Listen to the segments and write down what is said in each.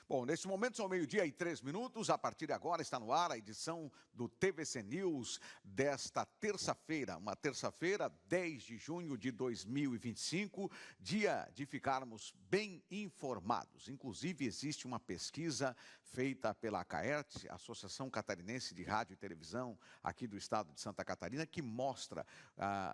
Bom, neste momento são 12h03. A partir de agora está no ar a edição do TVC News desta terça-feira. Uma terça-feira, 10 de junho de 2025, dia de ficarmos bem informados. Inclusive, existe uma pesquisa feita pela ACAERT, Associação Catarinense de Rádio e Televisão, aqui do estado de Santa Catarina, que mostra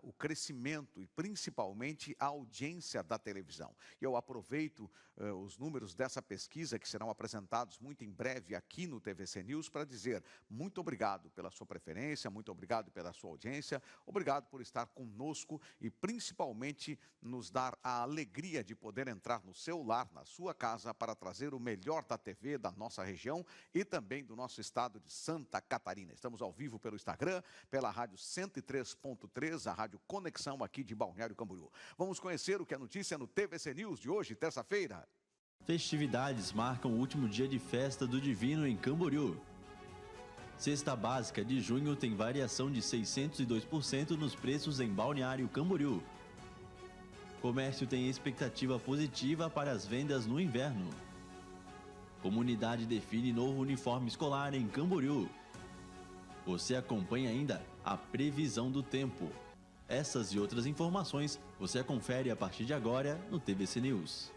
o crescimento e principalmente a audiência da televisão. Eu aproveito os números dessa pesquisa que serão apresentados muito em breve aqui no TVC News para dizer muito obrigado pela sua preferência, muito obrigado pela sua audiência, obrigado por estar conosco e principalmente nos dar a alegria de poder entrar no seu lar, na sua casa, para trazer o melhor da TV da nossa região e também do nosso estado de Santa Catarina. Estamos ao vivo pelo Instagram, pela rádio 103.3, a rádio Conexão aqui de Balneário Camboriú. Vamos conhecer o que é notícia no TVC News de hoje, terça-feira. Festividades marcam o último dia de festa do Divino em Camboriú. Cesta básica de junho tem variação de 602% nos preços em Balneário Camboriú. Comércio tem expectativa positiva para as vendas no inverno. Comunidade define novo uniforme escolar em Camboriú. Você acompanha ainda a previsão do tempo. Essas e outras informações você confere a partir de agora no TVC News.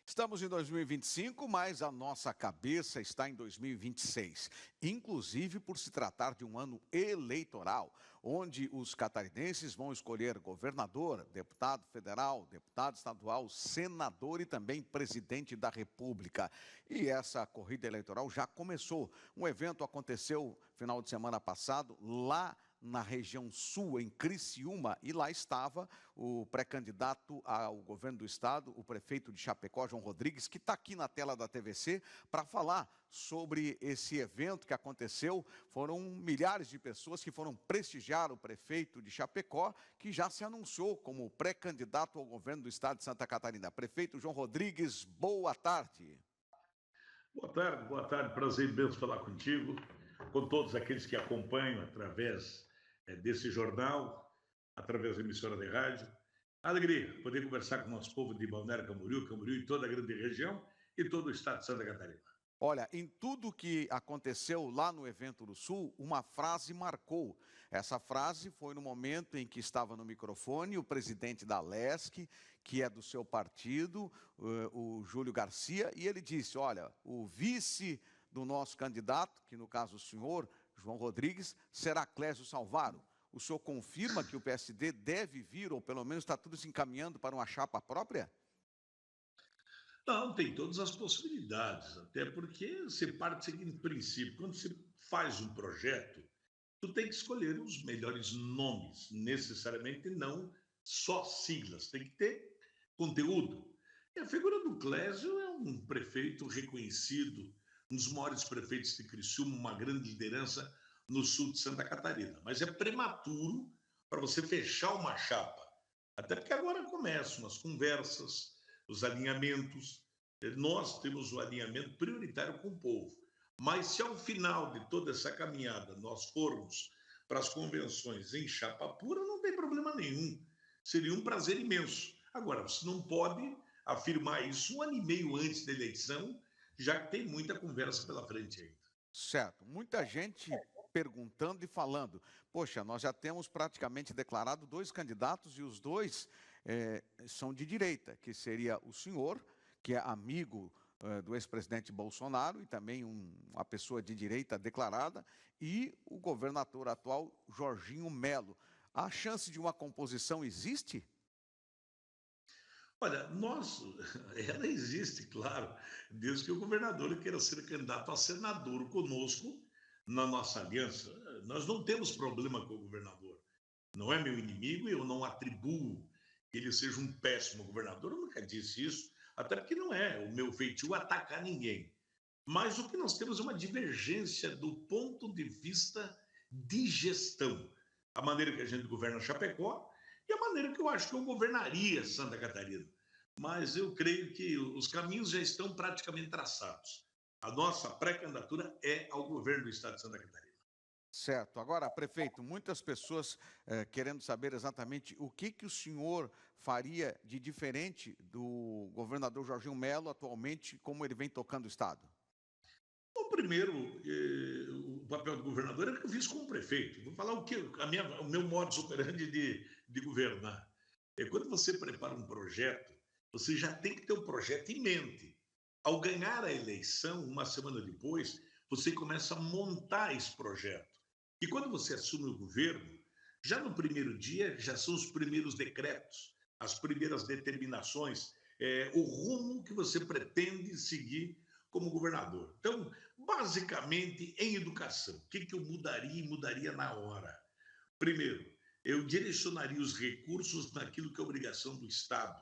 Estamos em 2025, mas a nossa cabeça está em 2026, inclusive por se tratar de um ano eleitoral, onde os catarinenses vão escolher governador, deputado federal, deputado estadual, senador e também presidente da República. E essa corrida eleitoral já começou. Um evento aconteceu final de semana passado lá na região sul, em Criciúma, e lá estava o pré-candidato ao governo do estado, o prefeito de Chapecó, João Rodrigues, que está aqui na tela da TVC para falar sobre esse evento que aconteceu. Foram milhares de pessoas que foram prestigiar o prefeito de Chapecó, que já se anunciou como pré-candidato ao governo do estado de Santa Catarina. Prefeito João Rodrigues, boa tarde. Boa tarde, prazer imenso falar contigo, com todos aqueles que acompanham através desse jornal, através da emissora de rádio. Alegria poder conversar com o nosso povo de Balneário Camboriú e toda a grande região e todo o estado de Santa Catarina. Olha, em tudo que aconteceu lá no evento do Sul, uma frase marcou. Essa frase foi no momento em que estava no microfone o presidente da LESC, que é do seu partido, o Júlio Garcia, e ele disse, olha, o vice do nosso candidato, que no caso o senhor, João Rodrigues, será Clésio Salvaro. O senhor confirma que o PSD deve vir, ou pelo menos está tudo se encaminhando para uma chapa própria? Não, tem todas as possibilidades, até porque você parte do seguinte princípio: quando você faz um projeto, tu tem que escolher os melhores nomes, necessariamente não só siglas, tem que ter conteúdo. E a figura do Clésio é um prefeito reconhecido, um dos maiores prefeitos de Criciúma, uma grande liderança no sul de Santa Catarina. Mas é prematuro para você fechar uma chapa, até porque agora começam as conversas, os alinhamentos. Nós temos o alinhamento prioritário com o povo. Mas se ao final de toda essa caminhada nós formos para as convenções em chapa pura, não tem problema nenhum. Seria um prazer imenso. Agora, você não pode afirmar isso 1 ano e meio antes da eleição, já que tem muita conversa pela frente ainda. Certo. Muita gente perguntando e falando, poxa, nós já temos praticamente declarado 2 candidatos e os 2 são de direita, que seria o senhor, que é amigo do ex-presidente Bolsonaro e também uma pessoa de direita declarada, e o governador atual, Jorginho Melo. A chance de uma composição existe? Olha, ela existe, claro, desde que o governador queira ser candidato a senador conosco na nossa aliança. Nós não temos problema com o governador. Não é meu inimigo e eu não atribuo que ele seja um péssimo governador. Eu nunca disse isso, até porque não é o meu feitio atacar ninguém. Mas o que nós temos é uma divergência do ponto de vista de gestão. A maneira que a gente governa Chapecó e a maneira que eu acho que eu governaria Santa Catarina. Mas eu creio que os caminhos já estão praticamente traçados. A nossa pré-candidatura é ao governo do estado de Santa Catarina. Certo. Agora, prefeito, muitas pessoas querendo saber exatamente o que o senhor faria de diferente do governador Jorginho Melo atualmente, como ele vem tocando o Estado? O primeiro, o papel do governador é que eu fiz como prefeito. Vou falar o meu modus operandi de governar. Quando você prepara um projeto, você já tem que ter o projeto em mente. Ao ganhar a eleição, uma semana depois, você começa a montar esse projeto. E quando você assume o governo, já no primeiro dia, já são os primeiros decretos, as primeiras determinações, o rumo que você pretende seguir como governador. Então, basicamente, em educação, o que eu mudaria e mudaria na hora? Primeiro, eu direcionaria os recursos naquilo que é obrigação do Estado.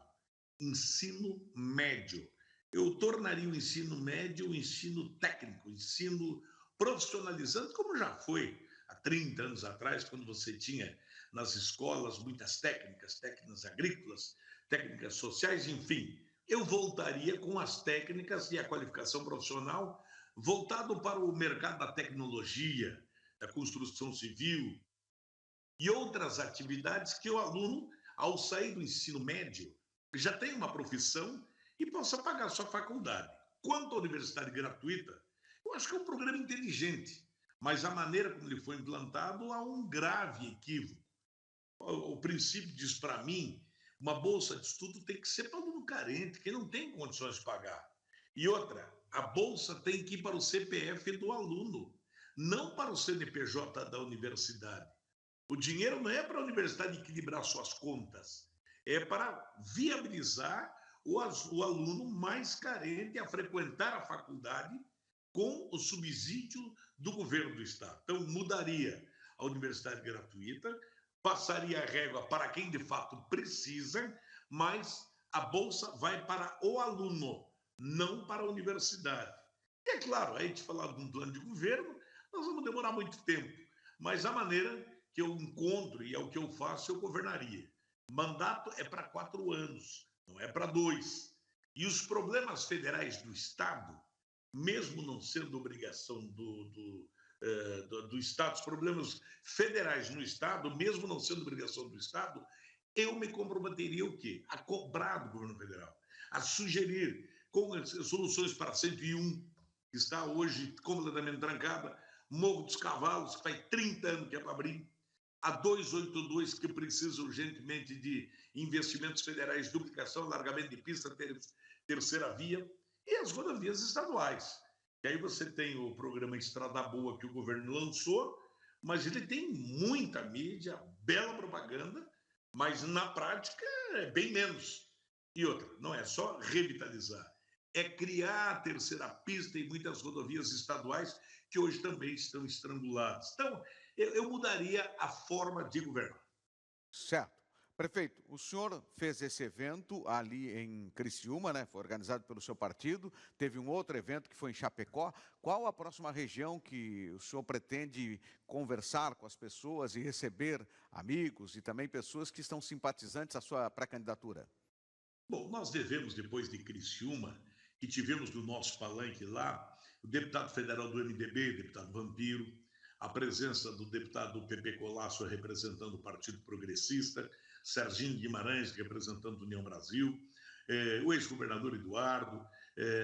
Ensino médio. Eu tornaria o ensino médio um ensino técnico, ensino profissionalizante, como já foi há 30 anos atrás, quando você tinha nas escolas muitas técnicas, técnicas agrícolas, técnicas sociais, enfim. Eu voltaria com as técnicas e a qualificação profissional voltado para o mercado da tecnologia, da construção civil e outras atividades que o aluno, ao sair do ensino médio, já tem uma profissão e possa pagar sua faculdade. Quanto à universidade gratuita, eu acho que é um programa inteligente, mas a maneira como ele foi implantado há um grave equívoco. O princípio diz para mim, uma bolsa de estudo tem que ser para aluno carente, que não tem condições de pagar. E outra, a bolsa tem que ir para o CPF do aluno, não para o CNPJ da universidade. O dinheiro não é para a universidade equilibrar suas contas, é para viabilizar o aluno mais carente a frequentar a faculdade com o subsídio do governo do Estado. Então, mudaria a universidade gratuita, passaria a régua para quem de fato precisa, mas a bolsa vai para o aluno, não para a universidade. E é claro, a gente falar de um plano de governo, nós vamos demorar muito tempo, mas a maneira que eu encontro e é o que eu faço, eu governaria. Mandato é para 4 anos, não é para 2. E os problemas federais do Estado, mesmo não sendo obrigação do Estado, os problemas federais no Estado, mesmo não sendo obrigação do Estado, eu me comprometeria o quê? A cobrar do governo federal, a sugerir com soluções para 101, que está hoje completamente trancada, Morro dos Cavalos, que faz 30 anos que é para abrir, a 282, que precisa urgentemente de investimentos federais, duplicação, alargamento de pista, terceira via, e as rodovias estaduais. E aí você tem o programa Estrada Boa, que o governo lançou, mas ele tem muita mídia, bela propaganda, mas na prática é bem menos. E outra, não é só revitalizar, é criar a terceira pista em muitas rodovias estaduais que hoje também estão estranguladas. Então, eu mudaria a forma de governar. Certo. Prefeito, o senhor fez esse evento ali em Criciúma, né? Foi organizado pelo seu partido. Teve um outro evento que foi em Chapecó. Qual a próxima região que o senhor pretende conversar com as pessoas e receber amigos e também pessoas que estão simpatizantes à sua pré-candidatura? Bom, nós devemos, depois de Criciúma, que tivemos no nosso palanque lá, o deputado federal do MDB, deputado Vampiro, a presença do deputado do PP Colasso representando o Partido Progressista, Serginho Guimarães representando a União Brasil, o ex-governador Eduardo,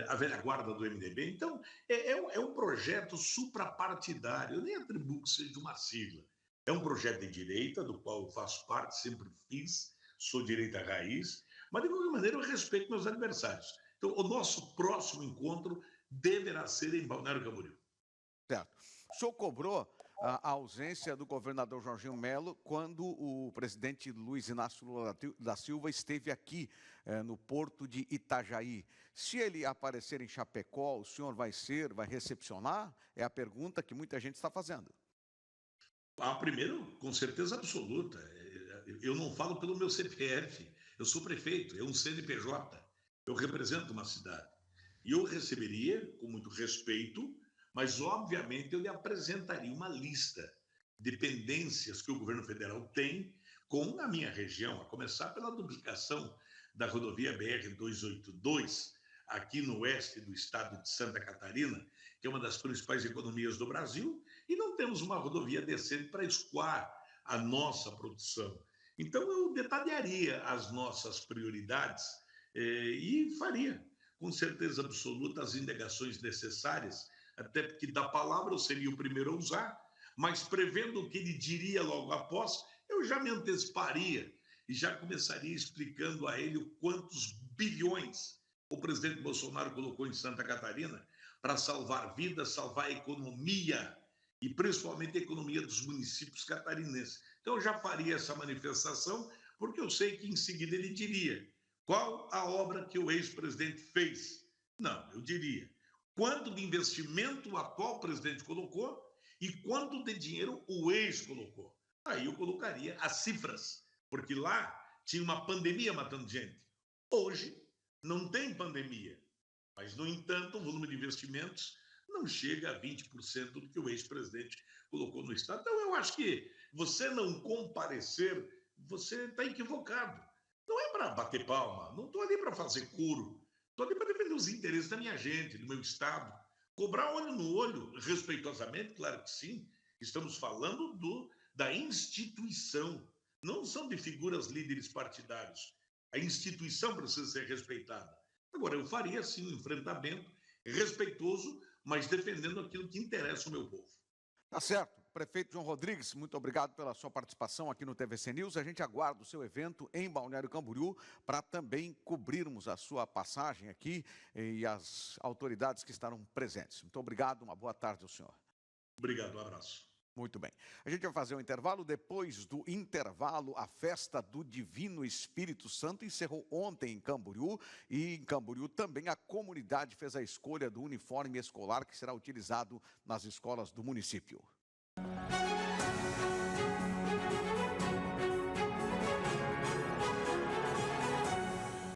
a velha guarda do MDB. Então, é um projeto suprapartidário, eu nem atribuo que seja uma sigla. É um projeto de direita, do qual eu faço parte, sempre fiz, sou direita raiz, mas de qualquer maneira eu respeito meus adversários. Então, o nosso próximo encontro deverá ser em Balneário Camboriú. Certo. O senhor cobrou a ausência do governador Jorginho Melo quando o presidente Luiz Inácio Lula da Silva esteve aqui no porto de Itajaí. Se ele aparecer em Chapecó, o senhor vai recepcionar? É a pergunta que muita gente está fazendo. Primeiro, com certeza absoluta. Eu não falo pelo meu CPF, eu sou prefeito, é um CNPJ, eu represento uma cidade. E eu receberia com muito respeito, mas obviamente eu lhe apresentaria uma lista de pendências que o governo federal tem com a minha região, a começar pela duplicação da rodovia BR-282, aqui no oeste do estado de Santa Catarina, que é uma das principais economias do Brasil, e não temos uma rodovia decente para escoar a nossa produção. Então, eu detalharia as nossas prioridades e faria, com certeza absoluta, as indagações necessárias, até porque da palavra eu seria o primeiro a usar, mas prevendo o que ele diria logo após, eu já me anteciparia e já começaria explicando a ele o quantos bilhões o presidente Bolsonaro colocou em Santa Catarina para salvar vidas, salvar a economia e principalmente a economia dos municípios catarinenses. Então, eu já faria essa manifestação, porque eu sei que em seguida ele diria qual a obra que o ex-presidente fez. Não, eu diria quanto de investimento o atual presidente colocou e quanto de dinheiro o ex colocou. Aí eu colocaria as cifras, porque lá tinha uma pandemia matando gente. Hoje não tem pandemia, mas, no entanto, o volume de investimentos não chega a 20% do que o ex-presidente colocou no Estado. Então, eu acho que você não comparecer, você está equivocado. Não é para bater palma, não estou ali para fazer coro, estou ali para defender os interesses da minha gente, do meu Estado. Cobrar olho no olho, respeitosamente, claro que sim. Estamos falando da instituição, não são de figuras líderes partidários. A instituição precisa ser respeitada. Agora, eu faria, sim, um enfrentamento respeitoso, mas defendendo aquilo que interessa o meu povo. Tá certo. Prefeito João Rodrigues, muito obrigado pela sua participação aqui no TVC News. A gente aguarda o seu evento em Balneário Camboriú para também cobrirmos a sua passagem aqui e as autoridades que estarão presentes. Muito obrigado, uma boa tarde ao senhor. Obrigado, um abraço. Muito bem. A gente vai fazer um intervalo. Depois do intervalo, a festa do Divino Espírito Santo encerrou ontem em Camboriú. E em Camboriú também a comunidade fez a escolha do uniforme escolar que será utilizado nas escolas do município.